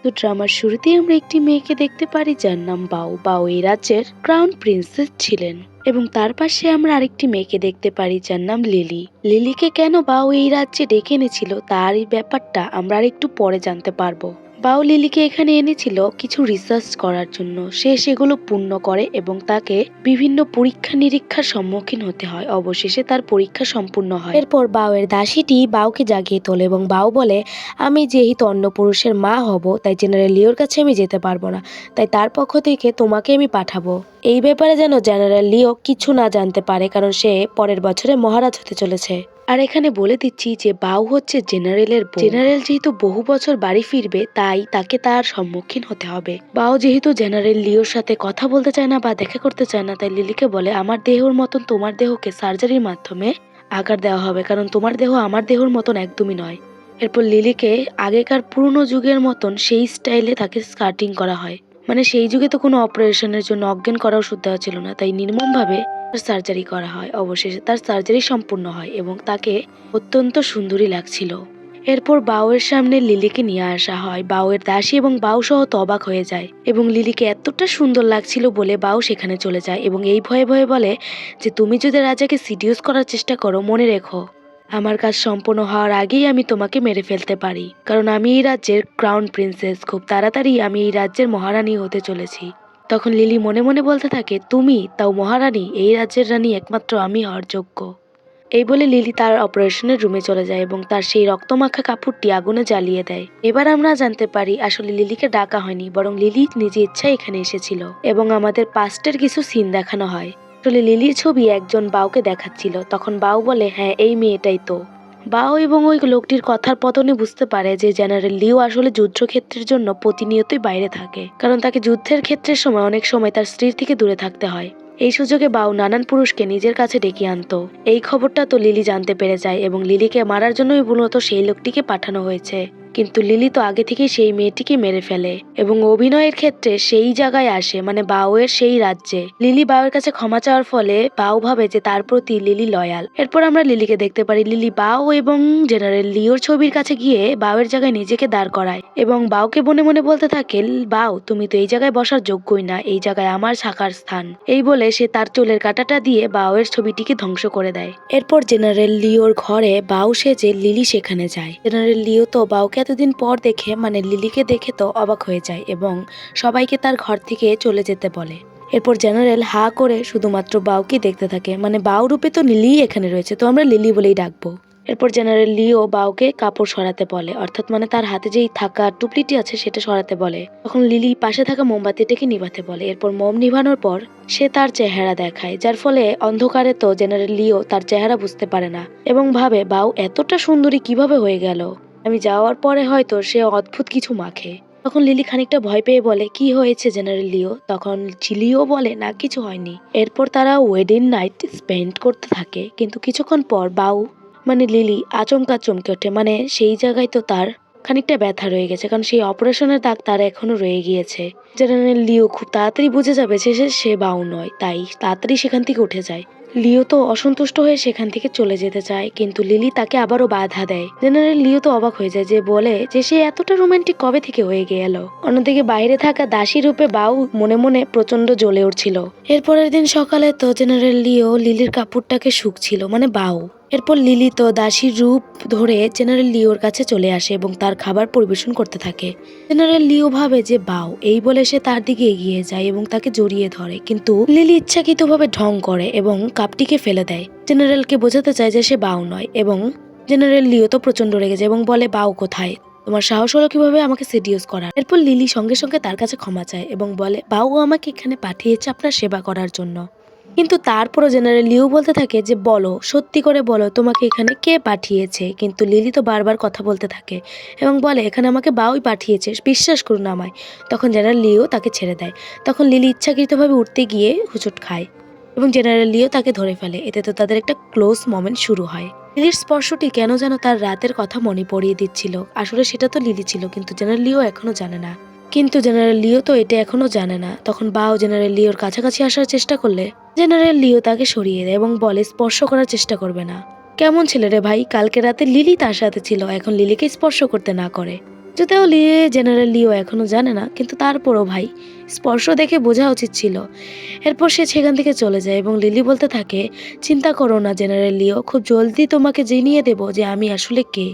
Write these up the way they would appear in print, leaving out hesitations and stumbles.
তো ড্রামার শুরুতেই আমরা একটি মেয়েকে দেখতে পারি যার নাম বাও। বাও এই রাজ্যের ক্রাউন প্রিন্সেস ছিলেন এবং তার পাশে আমরা আরেকটি মেয়েকে দেখতে পারি যার নাম লিলি। লিলিকে কেন বাও এই রাজ্যে ডেকে এনেছিল তার এই ব্যাপারটা আমরা আরেকটু পরে জানতে পারবো। বাও লিলিকে এখানে এনেছিল কিছু রিসার্চ করার জন্য। সে সেগুলো পূর্ণ করে এবং তাকে বিভিন্ন পরীক্ষা নিরীক্ষার সম্মুখীন হতে হয়। অবশেষে তার পরীক্ষা সম্পূর্ণ হয়। এরপর বাওয়ের দাসীটি বাওকে জাগিয়ে তোলে এবং বাও বলে, আমি যেহেতু অন্য পুরুষের মা হব তাই জেনারেল লিওর কাছে আমি যেতে পারবো না, তাই তার পক্ষ থেকে তোমাকে আমি পাঠাবো। এই ব্যাপারে যেন জেনারেল লিও কিছু না জানতে পারে, কারণ সে পরের বছরে মহারাজ হতে চলেছে। আর এখানে বলে দিচ্ছি যে বাও হচ্ছে জেনারেলের বউ। জেনারেল যেহেতু বহু বছর বাড়ি ফিরবে তাই তাকে তার সম্মুখীন হতে হবে। বাও যেহেতু জেনারেল লিওর সাথে কথা বলতে চায় না বা দেখা করতে চায় না, তাই লিলিকে বলে, আমার দেহর মতন তোমার দেহকে সার্জারির মাধ্যমে আকার দেওয়া হবে, কারণ তোমার দেহ আমার দেহর মতন একদমই নয়। এরপর লিলিকে আগেকার পুরনো যুগের মতন সেই স্টাইলে তাকে স্কার্টিং করা হয়। মানে সেই যুগে তো কোনো অপারেশনের জন্য অজ্ঞান করা ওষুধ দেওয়া ছিল না, তাই নির্মমভাবে তার সার্জারি করা হয়। অবশেষে তার সার্জারি সম্পূর্ণ হয় এবং তাকে অত্যন্ত সুন্দরী লাগছিল। এরপর বাউয়ের সামনে লিলিকে নিয়ে আসা হয়। বাউয়ের দাসী এবং বাউ সহ তো অবাক হয়ে যায় এবং লিলিকে এতটা সুন্দর লাগছিল বলে বাউ সেখানে চলে যায় এবং এই ভয়ে ভয়ে বলে যে তুমি যদি রাজাকে সিডিউস করার চেষ্টা করো, মনে রেখো আমার কাজ সম্পূর্ণ হওয়ার আগেই আমি তোমাকে মেরে ফেলতে পারি, কারণ আমি এই রাজ্যের ক্রাউন প্রিন্সেস। খুব তাড়াতাড়ি আমি এই রাজ্যের মহারানী হতে চলেছি। তখন লিলি মনে মনে বলতে থাকে, তুমি তাও মহারানী? এই রাজ্যের রানী একমাত্র আমি হওয়ার যোগ্য। এই বলে লিলি তার অপারেশনের রুমে চলে যায় এবং তার সেই রক্তমাখা কাপড়টি আগুনে জ্বালিয়ে দেয়। এবার আমরা জানতে পারি আসলে লিলিকে ডাকা হয়নি, বরং লিলি নিজে ইচ্ছায় এখানে এসেছিল এবং আমাদের পাস্টের কিছু সিন দেখানো হয়। আসলে লিলির ছবি একজন বাউকে দেখাচ্ছিল। তখন বাউ বলে, হ্যাঁ এই মেয়েটাই তো। বাও এবং ওই লোকটির কথার পতনে বুঝতে পারে যে জেনারেল লিও আসলে যুদ্ধক্ষেত্রের জন্য প্রতিনিয়তই বাইরে থাকে, কারণ তাকে যুদ্ধের ক্ষেত্রের সময় অনেক সময় তার স্ত্রীর থেকে দূরে থাকতে হয়। এই সুযোগে বাউ নানান পুরুষকে নিজের কাছে ডেকে আনতো। এই খবরটা তো লিলি জানতে পেরে যায় এবং লিলিকে মারার জন্যই মূলত সেই লোকটিকে পাঠানো হয়েছে। কিন্তু লিলি তো আগে থেকেই সেই মেয়েটিকে মেরে ফেলে এবং অভিনয়ের ক্ষেত্রে সেই জায়গায় আসে, মানে বাউয়ের সেই রাজ্যে। লিলি বাউয়ের কাছে ক্ষমা চাওয়ার ফলে বাউ ভাবে যে তার প্রতি লিলি লয়াল। এরপর আমরা লিলিকে দেখতে পারি লিলি বাউ এবং জেনারেল লিওর ছবির কাছে গিয়ে বাউয়ের জায়গায় নিজেকে দাঁড় করায় এবং বাউকে মনে মনে বলতে থাকে, বাউ তুমি তো এই জায়গায় বসার যোগ্যই না, এই জায়গায় আমার থাকার স্থান। এই বলে সে তার চুলের কাঁটাটা দিয়ে বাউয়ের ছবিটিকে ধ্বংস করে দেয়। এরপর জেনারেল লিওর ঘরে বাউ সেজে লিলি সেখানে যায়। জেনারেল লিও তো বাউকে এতদিন পর দেখে, মানে লিলিকে দেখে তো অবাক হয়ে যায় এবং সবাইকে তার ঘর থেকে চলে যেতে বলে। এরপর জেনারেল হা করে শুধুমাত্র বাউকে দেখতে থাকে, মানে বাউ রূপে তো লিলি এখানে রয়েছে, তো আমরা লিলি বলেই ডাকবো। এরপর জেনারেল লিও বাউকে কাপড় সরাতে বলে, অর্থাৎ মানে তার হাতে যেই থাকা টুপলিটি আছে সেটা সরাতে বলে। তখন লিলি পাশে থাকা মোমবাতিটাকে নিভাতে বলে। এরপর মোম নিভানোর পর সে তার চেহারা দেখায়, যার ফলে অন্ধকারে তো জেনারেল লিও তার চেহারা বুঝতে পারে না এবং ভাবে বাউ এতটা সুন্দরী কিভাবে হয়ে গেল। আমি যাওয়ার পরে হয়তো সে অদ্ভুত কিছু মাখে। তখন লিলি খানিকটা ভয় পেয়ে বলে, কি হয়েছে জেনারেল লিও? তখন লিও বলে, না কিছু হয়নি। এরপর তারা ওয়েডিং নাইট স্পেন্ড করতে থাকে, কিন্তু কিছুক্ষণ পর বাউ মানে লিলি আচমকা চমকে ওঠে। মানে সেই জায়গায় তো তার খানিকটা ব্যথা রয়ে গেছে, কারণ সেই অপারেশনের দাগ তার এখনো রয়ে গিয়েছে। জেনারেল লিও খুব তাড়াতাড়ি বুঝে যাবে যে সে বাউ নয়, তাই তাড়াতাড়ি সেখান থেকে উঠে যায়। লিও তো অসন্তুষ্ট হয়ে সেখান থেকে চলে যেতে চায়, কিন্তু লিলি তাকে আবারও বাধা দেয়। জেনারেল লিও তো অবাক হয়ে যায়, যে বলে যে সে এতটা রোমান্টিক কবে থেকে হয়ে গেল। অন্যদিকে বাইরে থাকা দাসী রূপে বাউ মনে মনে প্রচন্ড জ্বলে উঠছিল। এরপরের দিন সকালে তো জেনারেল লিও লিলির কাপড়টাকে শুকছিল, মানে বাউ। এরপর লিলি তো দাসীর রূপ ধরে জেনারেল লিওর কাছে চলে আসে এবং তার খাবার পরিবেশন করতে থাকে। জেনারেল লিও ভাবে যে বাউ, এই বলে সে তার দিকে এগিয়ে যায় এবং তাকে জড়িয়ে ধরে, কিন্তু লিলি ইচ্ছাকৃতভাবে ঢং করে এবং কাপটিকে ফেলে দেয়। জেনারেলকে বোঝাতে চায় যে সে বাউ নয় এবং জেনারেল লিও তো প্রচন্ড রেগে যায় এবং বলে, বাউ কোথায়? তোমার সাহস হলো কিভাবে আমাকে সেডিউস করার? এরপর লিলি সঙ্গে সঙ্গে তার কাছে ক্ষমা চায় এবং বলে, বাউ আমাকে এখানে পাঠিয়েছে আপনার সেবা করার জন্য। কিন্তু তারপরও জেনারেল লিও বলতে থাকে যে বলো, সত্যি করে বলো তোমাকে এখানে কে পাঠিয়েছে। কিন্তু লিলি তো বারবার কথা বলতে থাকে এবং বলে, এখানে আমাকে বাউই পাঠিয়েছে, বিশ্বাস করুন আমায়। তখন জেনারেল লিও তাকে ছেড়ে দেয়। তখন লিলি ইচ্ছাকৃতভাবে উঠতে গিয়ে হুচট খায় এবং জেনারেল লিও তাকে ধরে ফেলে। এতে তো তাদের একটা ক্লোজ মোমেন্ট শুরু হয়। লিলির স্পর্শটি কেন যেন তার রাতের কথা মনে পড়িয়ে দিচ্ছিল। আসলে সেটা তো লিলি ছিল, কিন্তু জেনারেল লিও এখনো জানে না। কিন্তু জেনারেল লিও তো এটা এখনো জানে না। তখন বাও জেনারেল লিওর কাছাকাছি আসার চেষ্টা করলে জেনারেল লিও তাকে সরিয়ে দেয় এবং বলে, স্পর্শ করার চেষ্টা করবে না। কেমন ছেলে রে ভাই, কালকে রাতে লিলি তার সাথে ছিল, এখন লিলিকে স্পর্শ করতে না করে। যদিও জেনারেল লিও এখনো জানে না, কিন্তু তারপরও ভাই স্পর্শ দেখে বোঝা উচিত ছিল। এরপর সে সেখান থেকে চলে যায় এবং লিলি বলতে থাকে, চিন্তা করো না জেনারেল লিও, খুব জলদি তোমাকে জানিয়ে দেব যে আমি আসলে কে।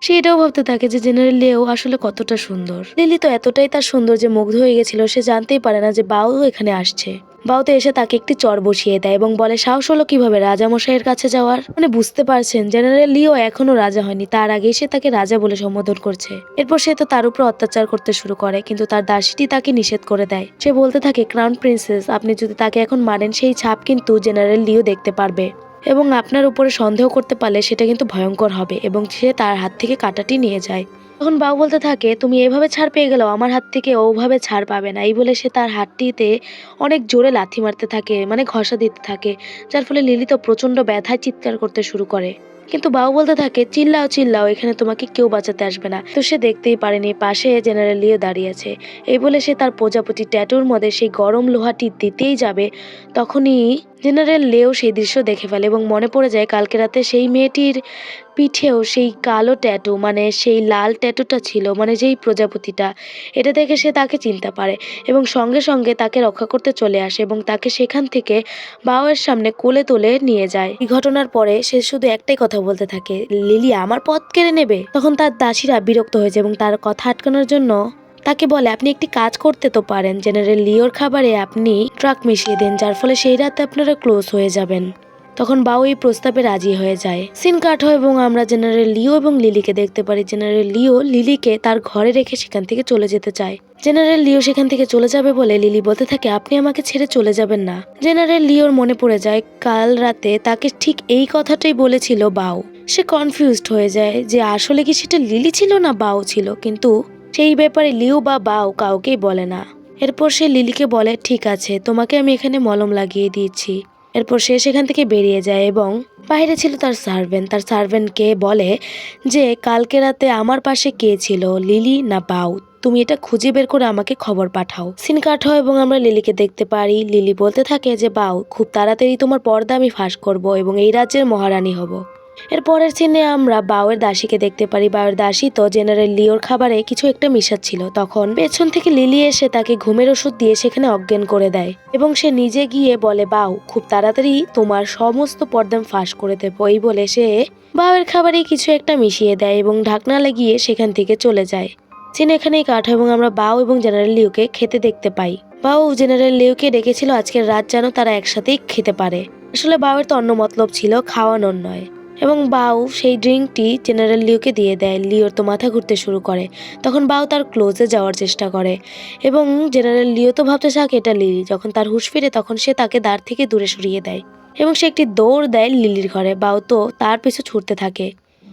সে এটাও ভাবতে থাকে যে জেনারেল লিও আসলে কতটা সুন্দর। লিলি তো এতটাই তার সুন্দর যে মুগ্ধ হয়ে গেছিল, সে জানতেই পারে না যে বাউ এখানে আসছে। বাউতে এসে তাকে একটি চর বসিয়ে দেয় এবং বলে সাহস হলো কিভাবে রাজামশাইয়ের কাছে যাওয়ার। মানে বুঝতে পারছেন জেনারেল লিও এখনো রাজা হয়নি, তার আগেই সে তাকে রাজা বলে সম্বোধন করছে। এরপর সে তো তার উপর অত্যাচার করতে শুরু করে, কিন্তু তার দাসীটি তাকে নিষেধ করে দেয়। সে বলতে থাকে, ক্রাউন প্রিন্সেস, আপনি যদি তাকে এখন মারেন সেই ছাপ কিন্তু জেনারেল লিও দেখতে পারবে এবং আপনার উপরে সন্দেহ করতে পারলে সেটা কিন্তু ভয়ঙ্কর হবে। এবং সে তার হাত থেকে কাঁটাটি নিয়ে যায়। তখন বাউ বলতে থাকে, তুমি এভাবে ছাড় পেয়ে গেলেও আমার হাত থেকে ওভাবে ছাড় পাবে না। এই বলে সে তার হাতটিতে অনেক জোরে লাথি মারতে থাকে, মানে ঘষা দিতে থাকে, যার ফলে লিলি তো প্রচন্ড ব্যথায় চিৎকার করতে শুরু করে। কিন্তু বাউ বলতে থাকে, চিল্লাও চিল্লাও, এখানে তোমাকে কেউ বাঁচাতে আসবে না। তো সে দেখতেই পারেনি পাশে জেনারেল লিও দাঁড়িয়ে আছে। এই বলে সে তার প্রজাপতি ট্যাটুর মধ্যে সেই গরম লোহাটি দিতেই যাবে, তখনই জেনারেল লিও সেই দৃশ্য দেখে ফেলে এবং মনে পড়ে যায় কালকে রাতে সেই মেয়েটির পিঠেও সেই কালো ট্যাটু, মানে সেই লাল ট্যাটুটা ছিল, মানে যেই প্রজাপতিটা। এটা দেখে সে তাকে চিনতে পারে এবং সঙ্গে সঙ্গে তাকে রক্ষা করতে চলে আসে এবং তাকে সেখান থেকে বাউয়ের সামনে কোলে তুলে নিয়ে যায়। এই ঘটনার পরে সে শুধু একটাই কথা বলতে থাকে, লিলি আমার পথ কেড়ে নেবে। তখন তার দাসীরা বিরক্ত হয়ে যায় এবং তার কথা আটকানোর জন্য তাকে বলে, আপনি একটি কাজ করতে তো পারেন, জেনারেল লিওর খাবারে আপনি ট্রাক মিশিয়ে দেন, যার ফলে সেই রাতে আপনারা ক্লোজ হয়ে যাবেন। তখন বাউ এই প্রস্তাবে রাজি হয়ে যায়। সিন কাট হয় এবং আমরা জেনারেল লিও এবং লিলিকে দেখতে পারি। জেনারেল লিও লিলিকে তার ঘরে রেখে সেখান থেকে চলে যেতে চায়। জেনারেল লিও সেখান থেকে চলে যাবে বলে লিলি বলতে থাকে, আপনি আমাকে ছেড়ে চলে যাবেন না। জেনারেল লিওর মনে পড়ে যায় কাল রাতে তাকে ঠিক এই কথাটাই বলেছিল বাউ। সে কনফিউজড হয়ে যায় যে আসলে কি সেটা লিলি ছিল না বাউ ছিল, কিন্তু সেই ব্যাপারে লিও বা বাউ কাউকেই বলে না। এরপর সে লিলিকে বলে, ঠিক আছে, তোমাকে আমি এখানে মলম লাগিয়ে দিয়েছি। এরপর সে সেখান থেকে বেরিয়ে যায় এবং বাইরে ছিল তার সার্ভেন্টকে বলে যে কালকে রাতে আমার পাশে কে ছিল, লিলি না বাউ, তুমি এটা খুঁজে বের করে আমাকে খবর পাঠাও। সিন কাট হয় এবং আমরা লিলিকে দেখতে পারি। লিলি বলতে থাকে যে বাউ, খুব তাড়াতাড়ি তোমার পর্দা আমি ফাঁস করব এবং এই রাজ্যের মহারানী হব। এর পরের সিনে আমরা বাউয়ের দাসীকে দেখতে পারি। বাউয়ের দাসী তো জেনারেল লিওর খাবারে কিছু একটা মিশাচ্ছিল। তখন পেছন থেকে লিলি এসে তাকে ঘুমের ওষুধ দিয়ে সেখানে অজ্ঞান করে দেয় এবং সে নিজে গিয়ে বলে, বাউ, খুব তাড়াতাড়ি তোমার সমস্ত পর্দা ফাঁস করে দেবো। এই বলে সে বাউয়ের খাবারে কিছু একটা মিশিয়ে দেয় এবং ঢাকনা লাগিয়ে সেখান থেকে চলে যায়। সিন এখানেই কাট এবং আমরা বাউ এবং জেনারেল লিওকে খেতে দেখতে পাই। বাউ জেনারেল লিওকে ডেকেছিল আজকের রাত যেন তারা একসাথেই খেতে পারে। আসলে বাউয়ের তো অন্য মতলব ছিল, খাওয়ানোর নয়। এবং বাউ সেই ড্রিঙ্কটি জেনারেল লিওকে দিয়ে দেয়। লিওর তো মাথা ঘুরতে শুরু করে। তখন বাউ তার ক্লোজে যাওয়ার চেষ্টা করে এবং জেনারেল লিও তো ভাবতে থাকে এটা লিলি। যখন তার হুঁশ ফিরে তখন সে তাকে দ্বার থেকে দূরে সরিয়ে দেয় এবং সে একটি দৌড় দেয় লিলির ঘরে। বাউ তো তার পিছু ছুটতে থাকে,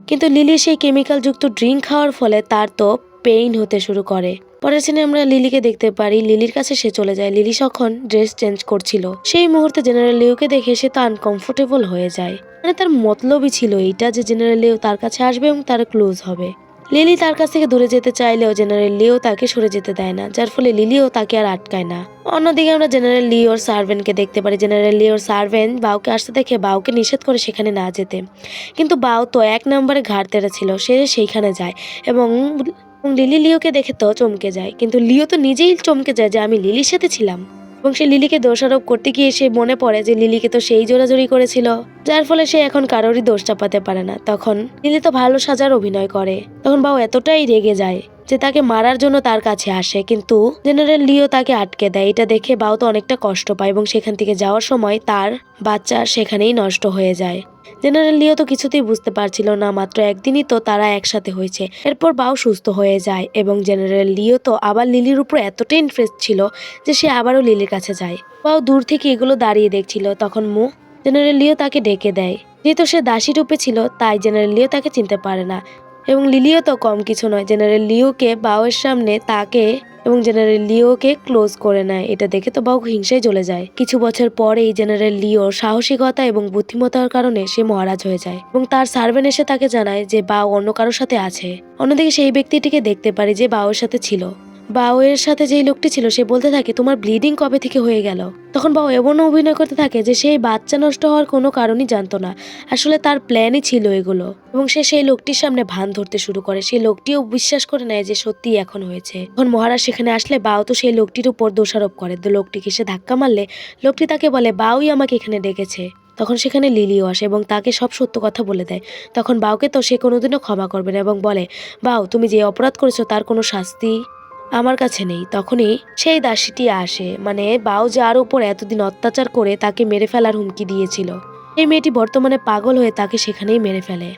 কিন্তু লিলি সেই কেমিক্যাল যুক্ত ড্রিঙ্ক খাওয়ার ফলে তার তো পেইন হতে শুরু করে। পরের সিনে আমরা লিলিকে দেখতে পারি। লিলির কাছে সে চলে যায়। লিলি তখন ড্রেস চেঞ্জ করছিল। সেই মুহূর্তে জেনারেল লিওকে দেখে সে তো আনকমফোর্টেবল হয়ে যায়। মানে তার মতলবই ছিল এইটা যে জেনারেল লিও তার কাছে আসবে এবং তার ক্লোজ হবে। লিলি তার কাছ থেকে দূরে যেতে চাইলেও জেনারেল লিও তাকে সরে যেতে দেয় না, যার ফলে লিলিও তাকে আর আটকায় না। অন্যদিকে আমরা জেনারেল লিওর সার্ভেন্টকে দেখতে পারি। জেনারেল লিওর সার্ভেন্ট বাউকে আসতে দেখে বাউকে নিষেধ করে সেখানে না যেতে, কিন্তু বাউ তো এক নম্বরে ঘাড় তেড়ে ছিল। সে সেইখানে যায় এবং লিলি লিওকে দেখে তো চমকে যায়, কিন্তু লিও তো নিজেই চমকে যায় যে আমি লিলির সাথে ছিলাম। এবং সে লিলিকে দোষারোপ করতে গিয়ে সে মনে পড়ে যে লিলিকে তো সেই জোরাজোরি করেছিল, যার ফলে সে এখন কারোরই দোষ চাপাতে পারে না। তখন লিলি তো ভালো সাজার অভিনয় করে। তখন বাউ এতটাই রেগে যায় যে তাকে মারার জন্য তার কাছে আসে, কিন্তু জেনারেল লিও তাকে আটকে দেয়। এটা দেখে বাউ তো অনেকটা কষ্ট পায় এবং সেখান থেকে যাওয়ার সময় তার বাচ্চা সেখানেই নষ্ট হয়ে যায়। জেনারেল লিও তো কিছুতেই বুঝতে পারছিল না, মাত্র একদিনই তো তারা একসাথে হয়েছে। এরপর বাউ সুস্থ হয়ে যায় এবং জেনারেল লিও তো আবার লিলির উপর এতটাই ইন্টারেস্ট ছিল যে সে আবারও লিলির কাছে যায়। বাউ দূর থেকে এগুলো দাঁড়িয়ে দেখছিল। তখন জেনারেল লিও তাকে ডেকে দেয়। যেহেতু সে দাসী রূপে ছিল তাই জেনারেল লিও তাকে চিনতে পারে না এবং লিলিও তো কম কিছু নয়। জেনারেল লিওকে বাউয়ের সামনে তাকে এবং জেনারেল লিওকে ক্লোজ করে নেয়। এটা দেখে তো বাউ হিংসায় জ্বলে যায়। কিছু বছর পরেই জেনারেল লিওর সাহসিকতা এবং বুদ্ধিমত্তার কারণে সে মহারাজ হয়ে যায় এবং তার সার্ভেন্ট এসে তাকে জানায় যে বাউ অন্য কারোর সাথে আছে। অন্যদিকে সেই ব্যক্তিটিকে দেখতে পারি যে বাউয়ের সাথে ছিল। বাউয়ের সাথে যেই লোকটি ছিল সে বলতে থাকে তোমার ব্লিডিং কবে থেকে হয়ে গেল। তখন বাউ এমন অভিনয় করতে থাকে যে সেই বাচ্চা নষ্ট হওয়ার কোনো কারণই জানতো না, আসলে তার প্ল্যানই ছিল এগুলো। এবং সে সেই লোকটির সামনে ভান ধরতে শুরু করে, সেই লোকটিও বিশ্বাস করে নেয় যে সত্যি এখন হয়েছে। তখন মহারাজ সেখানে আসলে বাউ তো সেই লোকটির উপর দোষারোপ করে, তো লোকটিকে সে ধাক্কা মারলে লোকটি তাকে বলে বাউই আমাকে এখানে ডেকেছে। তখন সেখানে লিলিও আসে এবং তাকে সব সত্য কথা বলে দেয়। তখন বাউকে তো সে কোনোদিনও ক্ষমা করবে না এবং বলে বাউ তুমি যে অপরাধ করেছো তার কোনো শাস্তি আমার কাছে নেই। তখনই সেই দাসীটি আসে, মানে বাউ যার উপর এতদিন অত্যাচার করে তাকে মেরে ফেলার হুমকি দিয়েছিল, এই মেয়েটি বর্তমানে পাগল হয়ে তাকে সেখানেই মেরে ফেলে।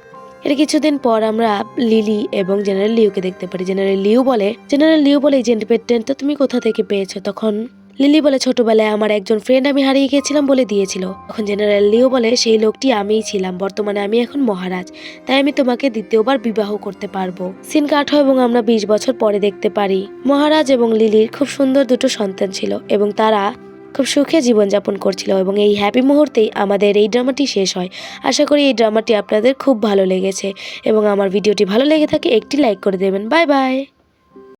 এর কিছুদিন পর আমরা লিলি এবং জেনারেল লিউকে দেখতে পারি। জেনারেল লিউ বলে এই ইন্ডিপেন্ডেন্টটা তুমি কোথা থেকে পেয়েছো? তখন লিলি বলে ছোটবেলায় আমার একজন ফ্রেন্ড আমি হারিয়ে গিয়েছিলাম বলে দিয়েছিল। তখন জেনারেল লিও বলে সেই লোকটি আমিই ছিলাম, বর্তমানে আমি এখন মহারাজ, তাই আমি তোমাকে দ্বিতীয়বার বিবাহ করতে পারবো। সিন কাট হয় এবং আমরা 20 বছর পরে দেখতে পারি মহারাজ এবং লিলির খুব সুন্দর দুটো সন্তান ছিল এবং তারা খুব সুখে জীবনযাপন করছিল। এবং এই হ্যাপি মুহূর্তেই আমাদের এই ড্রামাটি শেষ হয়। আশা করি এই ড্রামাটি আপনাদের খুব ভালো লেগেছে এবং আমার ভিডিওটি ভালো লেগে থাকে একটি লাইক করে দেবেন। Bye bye.